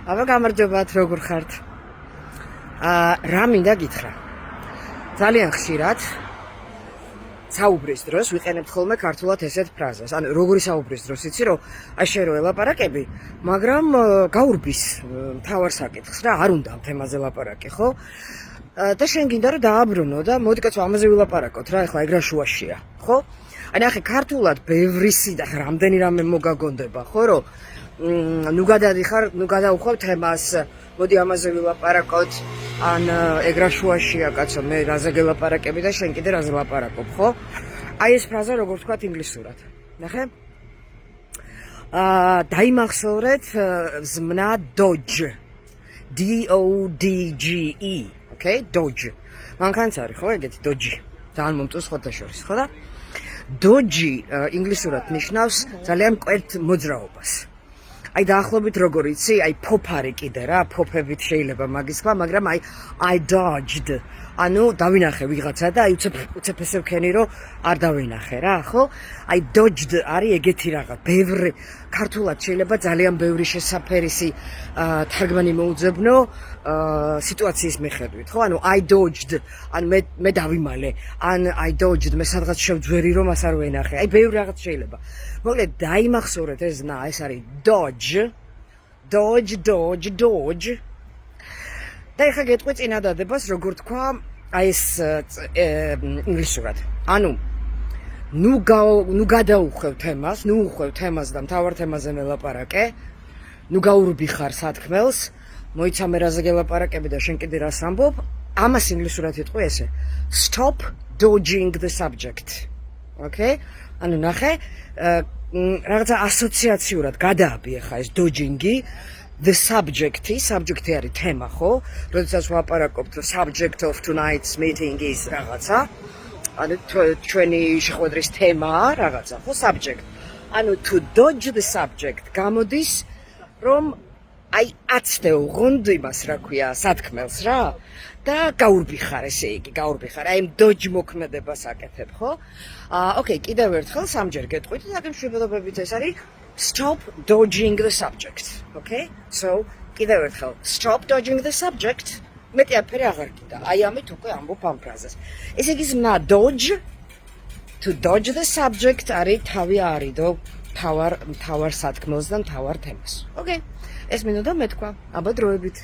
აბა გამარჯობათ, როგორ ხართ? რა მინდა გითხრა. ძალიან ხშირად საუბრის დროს ვიყენებთ ხოლმე ქართულად ესეთ ფრაზას. ანუ როგორი საუბრის დროს იცი რომ აი შენ რო ელაპარაკები, მაგრამ გაურბის მთავარ საკითხს რა, არ უნდა ამ თემაზე ლაპარაკი, ხო? და შენ გინდა რომ დააბრუნო და მოდი კაცო ამაზე ვილაპარაკოთ რა, ეხლა ეგ რა შუაშია, ხო? აი ნახე ქართულად ბევრისი და რამდენი რამე მოგაგონდება, ხო რომ ნუ გადადიხარ, ნუ გადაუხავ თემას, მოდი ამაზე ვილაპარაკოთ, ან ეგ რა შუაშია კაცო, მე რაზე გელაპარაკები და შენ კიდე რაზე ლაპარაკობ, ხო? აი ეს ფრაზა როგორ ვთქვათ ინგლისურად. ნახე? დაიმახსოვრეთ ზმნა dodge. D-O-D-G-E. Okay, dodge. მანქანაც არის, ხო, ეგეთი dodge. ძალიან მომწონს ხოთა შორის, ხო და? Dodge ინგლისურად ნიშნავს ძალიან მკვეთ მოძრაობას. აი დაახლოებით როგორ იცი, აი ფოფარი კიდე რა, ფოფებით შეიძლება მაგის თქვა, მაგრამ აი I dodged. ანუ დავინახე ვიღაცა და აი უცებ ესე ვქენი რომ არ დავინახე რა, ხო? აი dodged არის ეგეთი რაღაც, ბევრი ქართულად შეიძლება ძალიან ბევრი შესაფერისი თარგმანი მოუძებნო სიტუაციის მიხედვით, ხო? ანუ I dodged, ან მე დავიმალე, ან I dodged, მე სადღაც შევძვერი რომ მას არ ვენახე. აი ბევრი რაღაც შეიძლება. მოკლედ დაიმახსოვრეთ ეს ზნა, ეს არის dodge. და ეხლა გეტყვი წინადადებას, როგორ თქვა აი ეს ინგლისურად. ანუ ნუ გადაუხვევ თემას, ნუ უხვევ თემას და მთავარ თემაზე მელაპარაკე. ნუ გაურბი ხარ სათქმელს, მოიცა მე რაზე გელაპარაკები და შენ კიდე რას ამბობ. ამას ინგლისურად იტყვი ესე. Stop dodging the subject. Okay? ანუ ნახე, რაღაცა ასოციაციურად გადააბი ახლა ეს dodging-ი. The subject-ი არის თემა, ხო? როდესაც ვაპარაკობთ subject of tonight's meeting is რაღაცა. ანუ ჩვენი შეხვედრის თემაა რაღაცა, ხო, subject. ანუ to dodge the subject გამოდის რომ აი აცდე უღონდ იმას რა ქვია, სათქმელს რა და გაურბი ხარ, ესე იგი, გაურბი ხარ. აი dodge მოქმედებას აკეთებ, ხო? Okay, კიდევ ერთხელ სამჯერ გეტყვით და გემშვიდობებით ეს არის Stop dodging the subject. Okay? So, კიდევ ერთხელ, stop dodging the subject. მეტი აფერი აღარ გინდა. აი ამით უკვე ამბობ ამ ფრაზას. ესე იგი ზმნა dodge, to dodge the subject არის თავი არიდო მთავარ სათქმელს და მთავარ თემას. Okay? ეს მინდოდა მეთქვა. აბა დროებით.